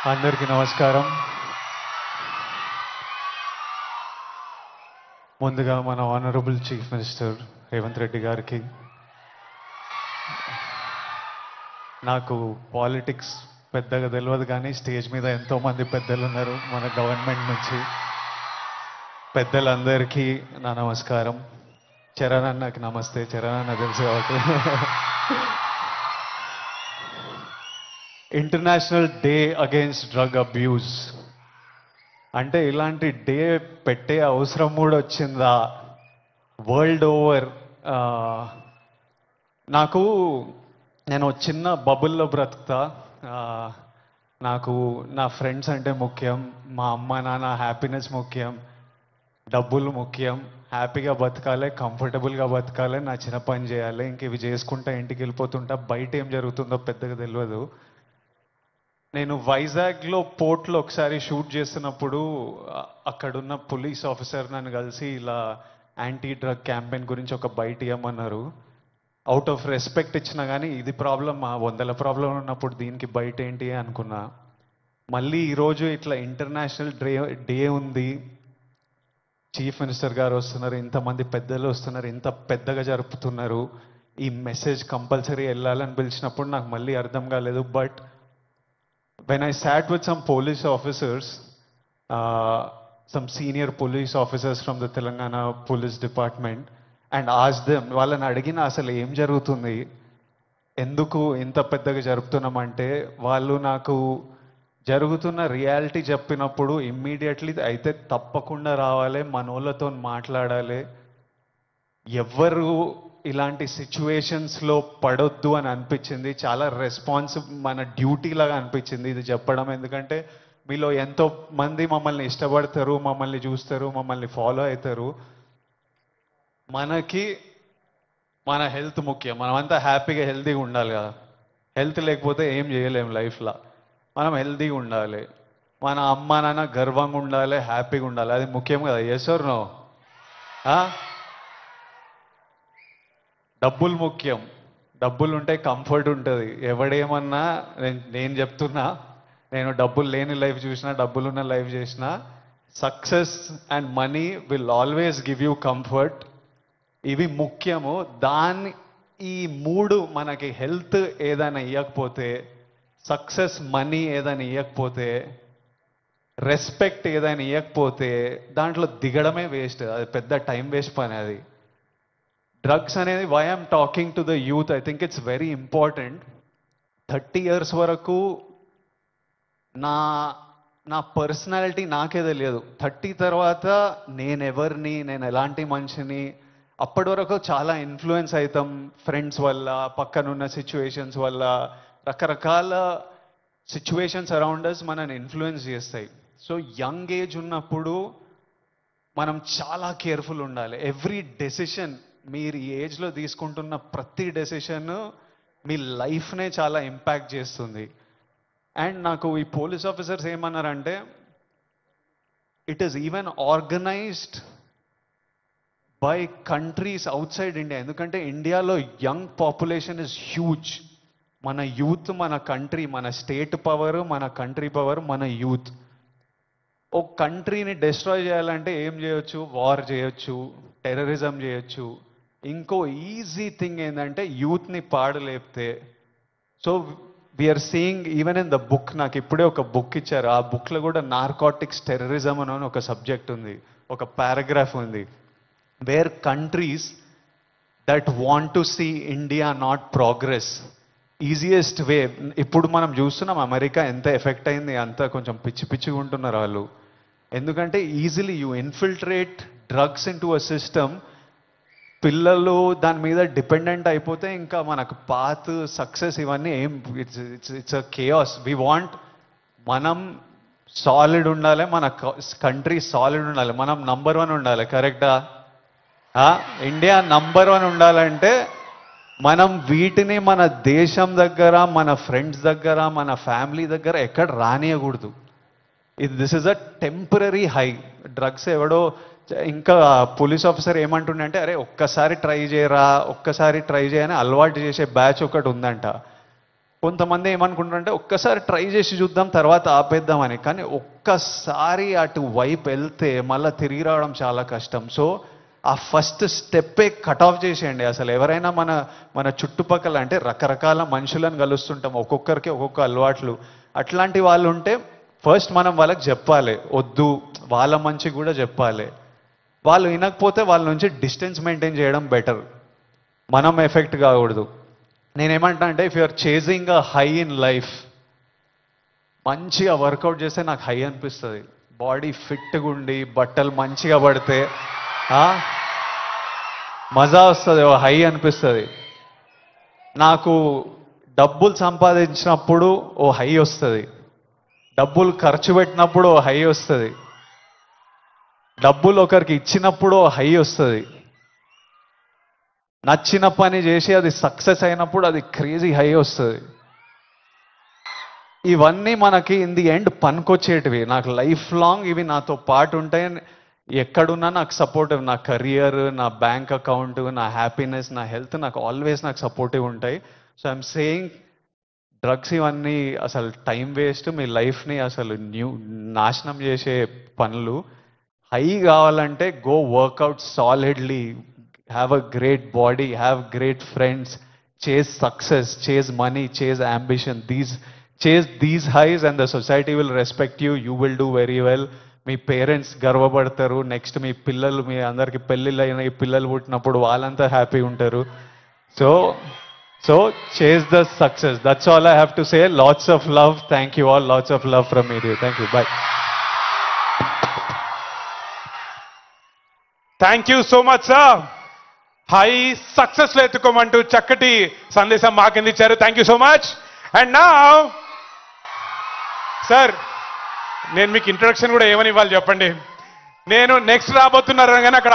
అందరికీ నమస్కారం. ముందుగా మన honourable chief minister Revanth Reddy గారికి, నాకు పాలిటిక్స్ పెద్దగా తెలియదు కానీ స్టేజ్ మీద ఎంతోమంది పెద్దలు ఉన్నారు మన గవర్నమెంట్ నుంచి. పెద్దలందరికీ నా నమస్కారం. చరణ్ అన్నకి నమస్తే. చరణ్ అన్న తెలుసు కాబట్టి. International day against drug abuse అంటే ఇలాంటి డే పెట్టే అవసరం కూడా వచ్చిందా వరల్డ్ ఓవర్? నేను చిన్న బబుల్లో బ్రతుకుతా. నాకు నా ఫ్రెండ్స్ అంటే ముఖ్యం, మా అమ్మ నాన్న హ్యాపీనెస్ ముఖ్యం, డబ్బులు ముఖ్యం, హ్యాపీగా బతకాలి, కంఫర్టబుల్గా బతకాలి, నా చిన్న పని చేయాలి, ఇంక ఇవి చేసుకుంటా ఇంటికి వెళ్ళిపోతుంటా. బయట ఏం జరుగుతుందో పెద్దగా తెలియదు. నేను వైజాగ్లో పోర్ట్లో ఒకసారి షూట్ చేస్తున్నప్పుడు అక్కడున్న పోలీస్ ఆఫీసర్ నన్ను కలిసి ఇలా యాంటీ డ్రగ్ క్యాంపెయిన్ గురించి ఒక బయట ఇవ్వమన్నారు. అవుట్ ఆఫ్ రెస్పెక్ట్ ఇచ్చినా కానీ ఇది ప్రాబ్లం, మా 100 ప్రాబ్లం ఉన్నప్పుడు దీనికి బయట ఏంటి అనుకున్నా. మళ్ళీ ఈరోజు ఇట్లా ఇంటర్నేషనల్ డే ఉంది, చీఫ్ మినిస్టర్ గారు వస్తున్నారు, ఇంతమంది పెద్దలు వస్తున్నారు, ఇంత పెద్దగా జరుపుతున్నారు, ఈ మెసేజ్ కంపల్సరీ వెళ్ళాలని పిలిచినప్పుడు నాకు మళ్ళీ అర్థం కాలేదు. But when I sat with some police officers, some senior police officers from the Telangana Police Department, and asked them, వాళ్ళని అడిగిన అసలు ఏం జరుగుతుంది, ఎందుకు ఇంత పెద్దగా జరుపుతున్నామంటే, వాళ్ళు నాకు జరుగుతున్న రియాలిటీ చెప్పినప్పుడు ఇమ్మీడియట్లీ అయితే తప్పకుండా రావాలి, మనోళ్ళతో మాట్లాడాలి, ఎవ్వరు ఇలాంటి సిచ్యువేషన్స్లో పడొద్దు అని అనిపించింది. చాలా మన డ్యూటీ లాగా అనిపించింది ఇది చెప్పడం. ఎందుకంటే మీలో ఎంతో మంది మమ్మల్ని ఇష్టపడతారు, మమ్మల్ని చూస్తారు, మమ్మల్ని ఫాలో అవుతారు. మనకి మన హెల్త్ ముఖ్యం. మనమంతా హ్యాపీగా హెల్తీగా ఉండాలి కదా. హెల్త్ లేకపోతే ఏం చేయలేము లైఫ్లో. మనం హెల్తీగా ఉండాలి, మన అమ్మ నాన్న గర్వంగా ఉండాలి, హ్యాపీగా ఉండాలి, అది ముఖ్యం కదా. Yes or no? డబ్బులు ముఖ్యం. డబ్బులు ఉంటే కంఫర్ట్ ఉంటుంది. ఎవడేమన్నా నేను చెప్తున్నా, నేను డబ్బులు లేని లైఫ్ చూసినా, డబ్బులున్న లైఫ్ చేసినా, success and money will always give you comfort. ఇవి ముఖ్యము. ఈ మూడు మనకి హెల్త్ ఏదైనా ఇవ్వకపోతే, సక్సెస్ మనీ ఏదైనా ఇవ్వకపోతే, రెస్పెక్ట్ ఏదైనా ఇవ్వకపోతే దాంట్లో దిగడమే వేస్ట్. అది పెద్ద టైం వేస్ట్ పని. అది డ్రగ్స్ అనేది, why I'm talking to the youth, I think it's very important. 30 years వరకు నా పర్సనాలిటీ నాకే తెలియదు. 30 తర్వాత నేనెవరిని, నేను ఎలాంటి మనిషిని, అప్పటి వరకు చాలా ఇన్ఫ్లుయెన్స్ అవుతాం ఫ్రెండ్స్ వల్ల, పక్కనున్న సిచ్యువేషన్స్ వల్ల, రకరకాల సిచ్యువేషన్స్ అరౌండ్ అస్ మనని ఇన్ఫ్లుయెన్స్ చేస్తాయి. సో యంగ్ ఏజ్ ఉన్నప్పుడు మనం చాలా కేర్ఫుల్ ఉండాలి. ఎవ్రీ డెసిషన్, మీరు ఈ ఏజ్లో తీసుకుంటున్న ప్రతి డెసిషన్ మీ లైఫ్నే చాలా ఇంపాక్ట్ చేస్తుంది. అండ్ నాకు ఈ పోలీస్ ఆఫీసర్స్ ఏమన్నారంటే, it is even organised by countries out side India. ఎందుకంటే ఇండియాలో యంగ్ పాపులేషన్ ఇస్ హ్యూజ్. మన యూత్, మన కంట్రీ, మన స్టేట్ పవర్, మన కంట్రీ పవర్, మన యూత్. ఒక కంట్రీని డిస్ట్రాయ్ చేయాలంటే ఏం చేయొచ్చు? వార్ చేయొచ్చు, టెర్రరిజం చేయొచ్చు. ఇంకో ఈజీ థింగ్ ఏంటంటే యూత్ని పాడలేపితే. So we are seeing even in the book, నాకు ఇప్పుడే ఒక బుక్ ఇచ్చారు, ఆ బుక్లో కూడా నార్కోటిక్స్ టెర్రరిజం అని ఒక సబ్జెక్ట్ ఉంది, ఒక పారాగ్రాఫ్ ఉంది, where countries that want to see India not progress, easiest way. ఇప్పుడు మనం చూస్తున్నాం అమెరికా ఎంత ఎఫెక్ట్ అయింది, అంతా కొంచెం పిచ్చిగా ఉంటున్నారు వాళ్ళు. ఎందుకంటే easily you infiltrate drugs in to a system. పిల్లలు దాని మీద డిపెండెంట్ అయిపోతే ఇంకా మనకు పాత్, సక్సెస్ ఇవన్నీ ఏం, it's a chaos. We want, మనం సాలిడ్ ఉండాలి, మన కంట్రీ సాలిడ్ ఉండాలి, మనం నంబర్ 1 ఉండాలి. కరెక్టా? ఇండియా నంబర్ 1 ఉండాలంటే మనం వీటిని మన దేశం దగ్గర, మన ఫ్రెండ్స్ దగ్గర, మన ఫ్యామిలీ దగ్గర ఎక్కడ రానియకూడదు. This is a temporary high. Drugs ఎవడో, ఇంకా పోలీస్ ఆఫీసర్ ఏమంటుండే అంటే, అరే ఒక్కసారి ట్రై చేయరా, ఒక్కసారి ట్రై చేయని అలవాటు చేసే బ్యాచ్ ఒకటి ఉందంట. కొంతమంది ఏమనుకుంటారంటే ఒక్కసారి ట్రై చేసి చూద్దాం తర్వాత ఆపేద్దామని, కానీ ఒక్కసారి అటు వైపు వెళ్తే మళ్ళీ తిరిగి రావడం చాలా కష్టం. సో ఆ ఫస్ట్ స్టెప్పే కట్ ఆఫ్ చేసేయండి. అసలు ఎవరైనా మన మన చుట్టుపక్కల అంటే రకరకాల మనుషులను కలుస్తుంటాం, ఒక్కొక్కరికి ఒక్కొక్క అలవాట్లు, అట్లాంటి వాళ్ళు ఉంటే ఫస్ట్ మనం వాళ్ళకి చెప్పాలి, వద్దు, వాళ్ళ మంచి కూడా చెప్పాలి. వాళ్ళు వినకపోతే వాళ్ళ నుంచి డిస్టెన్స్ మెయింటైన్ చేయడం బెటర్, మనం ఎఫెక్ట్ కాకూడదు. నేనేమంటా అంటే if you're chasing a high in life, మంచిగా వర్కౌట్ చేస్తే నాకు హై అనిపిస్తుంది. బాడీ ఫిట్గా ఉండి బట్టలు మంచిగా పడితే మజా వస్తుంది, ఓ హై అనిపిస్తుంది. నాకు డబ్బులు సంపాదించినప్పుడు ఓ హై వస్తుంది, డబ్బులు ఖర్చు పెట్టినప్పుడు ఓ హై వస్తుంది, డబ్బులు ఒకరికి ఇచ్చినప్పుడు ఓ హై వస్తుంది, నచ్చిన పని చేసి అది సక్సెస్ అయినప్పుడు అది క్రేజీ హై వస్తుంది. ఇవన్నీ మనకి ఇన్ ది ఎండ్ పనికొచ్చేటివి. నాకు లైఫ్ లాంగ్ ఇవి నాతో పాటు ఉంటాయి. ఎక్కడున్నా నాకు సపోర్టివ్, నా కెరియర్, నా బ్యాంక్ అకౌంట్, నా హ్యాపీనెస్, నా హెల్త్ నాకు ఆల్వేస్ నాకు సపోర్టివ్ ఉంటాయి. సో ఐఎమ్ సేయింగ్ డ్రగ్స్ ఇవన్నీ అసలు టైం వేస్ట్, మీ లైఫ్ని అసలు నాశనం చేసే పనులు. హై కావాలంటే go work out solidly, have a great body, have great friends, chase success, chase money, chase ambition. Chase these highs and the society will respect you. You will do very well. మీ parents గర్వపడతారు. Next మీ పిల్లలు, మీ అందరికి పెళ్ళిళ్ళు అయిన ఈ పిల్లలు పుట్టినప్పుడు వాళ్ళంతా హ్యాపీ ఉంటారు. So chase the success. That's all I have to say. Lots of love. Thank you all. Lots of love from me. Thank you. Bye. Thank you so much, sir. High success లో ఎత్తుకోమంటూ చక్కటి సందేశం మాకిందిచ్చారు. Thank you so much. And నా sir, నేను మీకు introduction కూడా ఏమని ఇవ్వాలి చెప్పండి. నేను నెక్స్ట్ రాబోతున్నారు కానీ అక్కడ